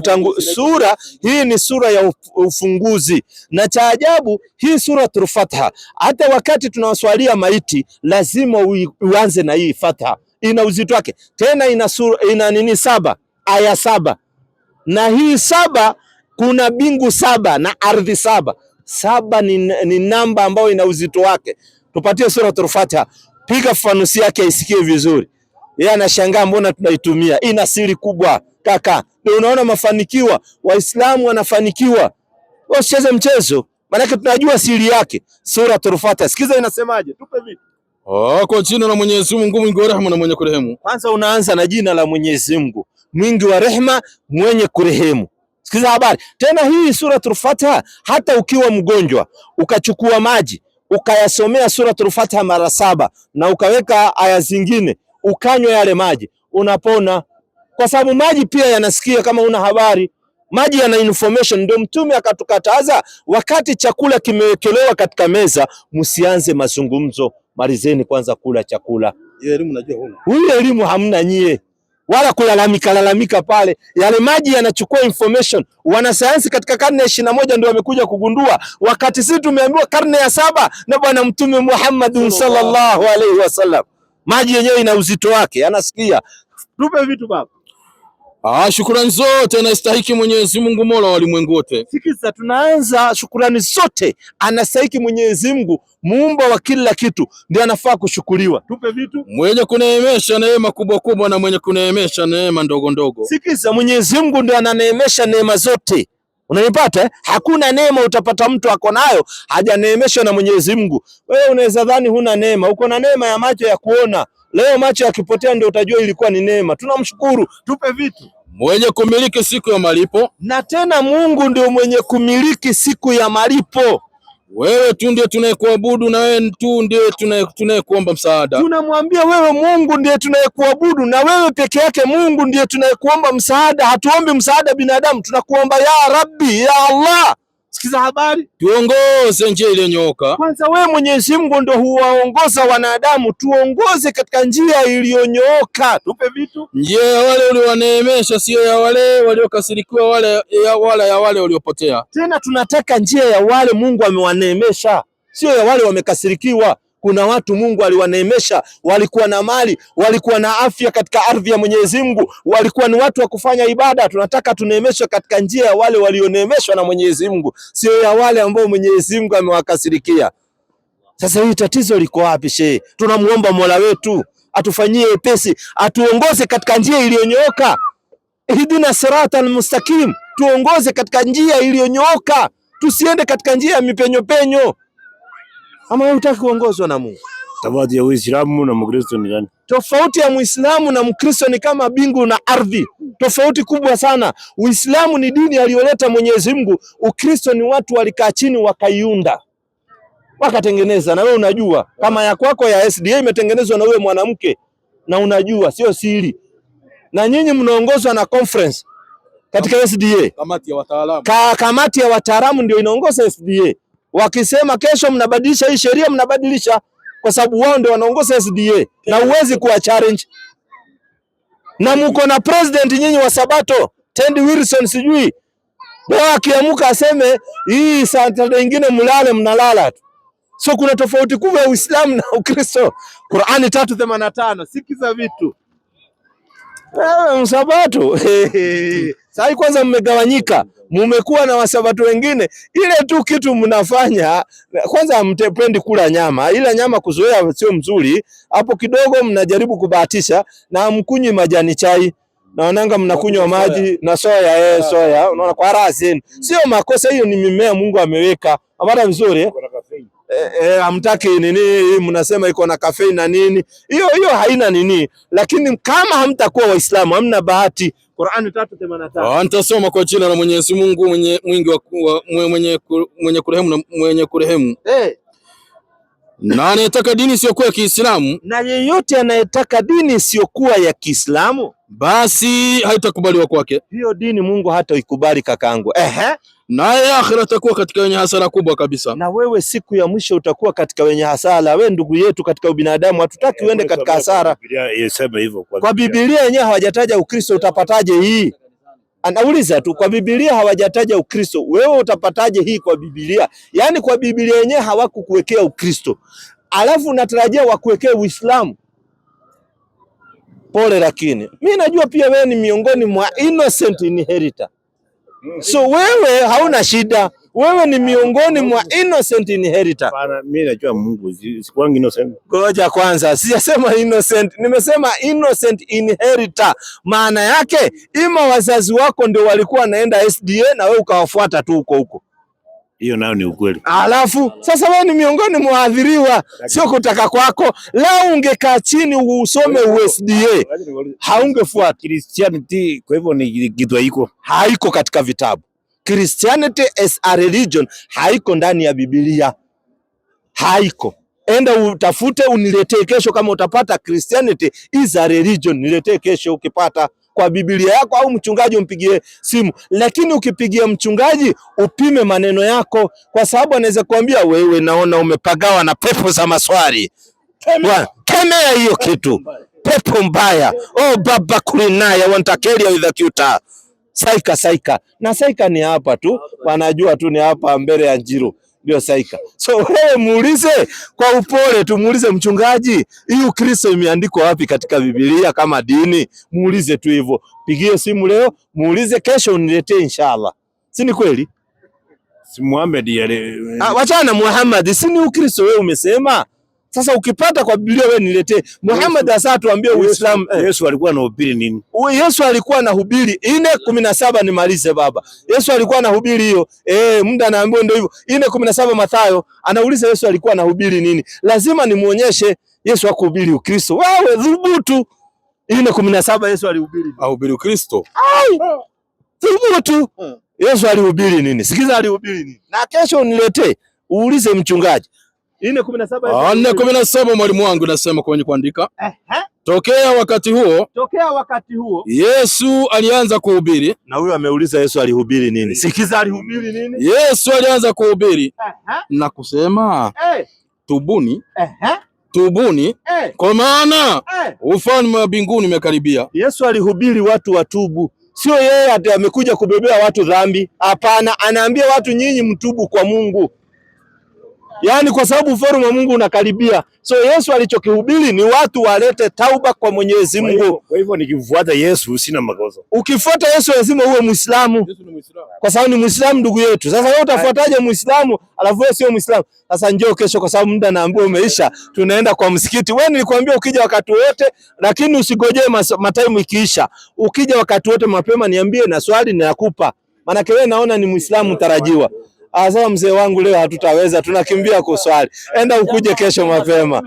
sura hii ni sura ya ufunguzi. Na cha ajabu, hii suratul Fatiha, hata wakati tunawaswalia maiti lazima uanze na hii Fatiha. Ina uzito wake. Tena ina nini 7, aya 7. Na hii 7 kuna bingu 7 na ardhi 7. 7 ni namba ambayo ina uzito wake. Tupatie suratul Fatiha, piga fanusi yake isikie vizuri. Yeye anashangaa mbona tunaitumia. Ina siri kubwa kaka. Ndio unaona mafanikiwa, Waislamu wanafanikiwa. Usicheze mchezo, maana tunajua siri yake. Suratul Fatiha, sikiza inasemaje? Tupe vipi? Kwa jina la Mwenyezi Mungu mwingi wa rehema na mwenye kurehemu. Kwanza unaanza na jina la Mwenyezi Mungu mwingi wa rehema mwenye kurehemu. Sikiza habari. Tena hii suratul Fatiha, hata ukiwa mgonjwa ukachukua maji ukayasomea suratul Fatiha mara 7 na ukaweka aya zingine ukanywa yale maji, unapona. Kwa sababu maji pia yanasikia kama una habari. Maji yana information. Ndio Mtume akatukataza wakati chakula kimewekelewa katika meza, msianze mazungumzo, malizeni kwanza kula chakula. Hiyo elimu najua huna. Huyo elimu hamna nyie. Wala kulalamika pale. Yale maji yanachukua information. Wanasayansi katika karne ya 21 ndio wamekuja kugundua, wakati sisi tumeambiwa karne ya 7 na Bwana Mtume Muhammad sallallahu alaihi wasallam. Maji yenyewe ina uzito wake, anasikia. Tupe vitu baba. Shukrani zote anastahiki Mwenyezi Mungu Mola wa ulimwengu wote. Sikiza, tunaanza shukrani zote anastahiki Mwenyezi Mungu muumba wa kila kitu, ndiye anafaa kushukuriwa. Tupe vitu. Mwenye kuneemesha neema kubwa kubwa na mwenye kuneemesha neema ndogo ndogo. Sikiza, Mwenyezi Mungu ndiye ananeemesha neema zote. Unanipata? Hakuna neema utapata mtu ako nayo hajaneemeshwa na Mwenyezi Mungu. Wewe unaweza dhani huna neema, uko na neema ya macho ya kuona. Leo macho yakipotea ndio utajua ilikuwa ni neema. Tunamshukuru, tupe vitu. Mwenye kumiliki siku ya malipo, na tena Mungu ndio mwenye kumiliki siku ya malipo. Wewe tu ndiye tunayekuabudu na wewe tu ndiye tunayekuomba msaada. Tunamwambia wewe Mungu ndiye tunayekuabudu na wewe peke yake Mungu ndiye tunayekuomba msaada. Hatuombi msaada binadamu, tunakuomba ya Rabbi, ya Allah. Sikiza habari, tuongoze njia iliyonyooka. Kwanza wewe Mwenyezi Mungu ndio huwaongoza wanadamu, tuongoze katika njia iliyonyooka. Tupe vitu. Njia ya wale uliowaneemesha, sio ya wale waliokasirikiwa, wale ya wale waliopotea. Tena tunataka njia ya wale Mungu amewaneemesha, sio ya wale wamekasirikiwa. Kuna watu Mungu aliwaneemesha, walikuwa na mali, walikuwa na afya katika ardhi ya Mwenyezi Mungu, walikuwa ni watu wa kufanya ibada. Tunataka tuneemeshwe katika njia ya wale walioneemeshwa na Mwenyezi Mungu, sio ya wale ambao Mwenyezi Mungu amewakasirikia. Sasa hii tatizo liko wapi shehe? Tunamuomba Mola wetu atufanyie pesi, atuongoze katika njia iliyonyooka. Ihdina siratal mustaqim, tuongoze katika njia iliyonyooka, tusiende katika njia ya mipenyo penyo. Ama wewe hutaki kuongozwa na Mungu? Tofauti ya Uislamu na Mkristo ni gani? Tofauti ya Muislamu na Mkristo ni kama bingu na ardhi. Tofauti kubwa sana. Uislamu ni dini aliyoleta Mwenyezi Mungu, Ukristo ni watu walikaa chini wakaiunda, wakatengeneza. Na wewe unajua kama ya kwako ya SDA imetengenezwa na wewe mwanamke, na unajua sio siri. Na nyinyi mnaongozwa na conference katika SDA, kamati ya wataalamu. Kamati ya wataalamu ndio inaongoza SDA. Wakisema kesho mnabadilisha hii sheria, mnabadilisha, kwa sababu wao ndio wanaongoza SDA na uwezi kuwa challenge. Na mko na president nyinyi wa Sabato, Ted Wilson, sijui leo akiamuka aseme hii Saturday nyingine mlale, mnalala tu. So kuna tofauti kubwa ya Uislamu na Ukristo. Qur'ani 3:85, sikiza vitu. Msabato sasa kwanza mmegawanyika, mmekuwa na wasabato wengine. Ile tu kitu mnafanya kwanza, mtependi kula nyama, ila nyama kuzoea sio mzuri. Hapo kidogo mnajaribu kubahatisha na mkunywi majani chai na wananga mnakunywa maji na soya. Soya unaona kwa raha, sio makosa, hiyo ni mimea Mungu ameweka. Amara vizuri hamtaki nini, mnasema iko na kafeini na nini, hiyo haina nini. Lakini kama hamtakuwa Waislamu hamna bahati. Qur'ani 3:85. Nitasoma kwa jina la Mwenyezi Mungu mwingi wa mwenye kurehemu na mwenye kurehemu. Na anayetaka dini isiyokuwa ya Kiislamu, na yeyote anayetaka dini isiyokuwa ya Kiislamu, basi haitakubaliwa kwake. Hiyo dini Mungu hata ikubali kakangu. Naye akhira atakuwa katika wenye hasara kubwa kabisa. Na wewe siku ya mwisho utakuwa katika wenye hasara. Wewe ndugu yetu katika ubinadamu, hatutaki uende katika hasara. Kwa Biblia yenyewe hawajataja Ukristo, utapataje hii? Anauliza tu, kwa Biblia hawajataja Ukristo, wewe utapataje hii kwa Biblia? Yaani kwa Biblia yenyewe hawakukuwekea Ukristo, alafu unatarajia wakuwekee Uislamu. Pole, lakini mimi najua pia wewe ni miongoni mwa innocent inheritor. So wewe hauna shida, wewe ni miongoni mwa innocent inheritor. Bana, mimi najua Mungu, sikuwa innocent. Ngoja kwanza, sijasema innocent, nimesema innocent inheritor. Maana yake ima wazazi wako ndio walikuwa naenda SDA na wewe ukawafuata tu huko. Hiyo nayo ni ukweli. Alafu sasa wewe ni miongoni mwa waathiriwa, sio kutaka kwako. Leo ungekaa chini usome USDA, haungefuata Christianity. Kwa hivyo ni kitu haiko katika vitabu. Christianity as a religion haiko ndani ya Biblia, haiko. Enda utafute uniletee kesho, kama utapata Christianity is a religion, niletee kesho ukipata kwa Biblia yako, au mchungaji umpigie simu. Lakini ukipigia mchungaji upime maneno yako, kwa sababu anaweza kuambia wewe, naona umepagawa na pepo za maswali. Kemea hiyo kitu, pepo mbaya. Baba kulinaya wantakelia with akuta saika na saika ni hapa tu, wanajua tu ni hapa mbele ya Njiro ndio saika. So wewe muulize kwa upole tu, muulize mchungaji, hii Ukristo imeandikwa wapi katika Biblia kama dini? Muulize tu hivyo. Pigie simu leo, muulize, kesho uniletee inshallah. Si ni kweli? Si Muhammad yale. Wachana Muhammad, si ni Ukristo wewe umesema? Sasa ukipata kwa Biblia wewe niletee. Muhammad asa tuambie Uislamu. Yesu alikuwa anahubiri nini? Yesu alikuwa anahubiri 4:17 nimalize baba. Yesu alikuwa anahubiri hiyo. Muda naambiwa ndio hivyo. 4:17 Mathayo anauliza Yesu alikuwa anahubiri nini? Lazima nimuonyeshe Yesu akuhubiri Ukristo. Wewe dhubutu. 4:17 Yesu alihubiri. Ahubiri Ukristo. Dhubutu. Yesu alihubiri nini? Sikiza alihubiri nini? Na kesho niletee. Uulize mchungaji. 4:17 mwalimu wangu nasema kwenye kuandika. Tokea wakati huo Yesu alianza kuhubiri. Na huyo ameuliza Yesu alihubiri nini? Sikiza alihubiri nini? Yesu alianza kuhubiri na kusema tubuni, tubuni kwa maana ufalme wa mbinguni umekaribia. Yesu alihubiri watu watubu. Sio yeye ati amekuja kubebea watu dhambi. Hapana, anaambia watu nyinyi mtubu kwa Mungu. Yaani kwa sababu ufalme wa Mungu unakaribia. So Yesu alichokihubiri ni watu walete tauba kwa Mwenyezi Mungu. Kwa hivyo nikifuata Yesu sina makosa. Ukifuata Yesu lazima uwe Muislamu. Yesu ni Muislamu. Kwa sababu ni Muislamu ndugu yetu. Sasa wewe utafuataje Muislamu alafu wewe sio Muislamu? Sasa njoo kesho kwa sababu muda naambiwa umeisha. Tunaenda kwa msikiti. Wewe nilikwambia ukija wakati wote lakini usigojee mataimu ikiisha. Ukija wakati wote mapema niambie na swali ninakupa. Maana wewe naona ni Muislamu tarajiwa. Sasa mzee wangu leo hatutaweza, tunakimbia kuswali. Enda ukuje kesho mapema.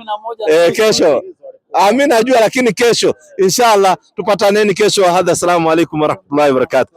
Kesho. Mimi najua lakini kesho inshallah tupataneni kesho. Hadha, assalamu alaykum warahmatullahi wabarakatuh.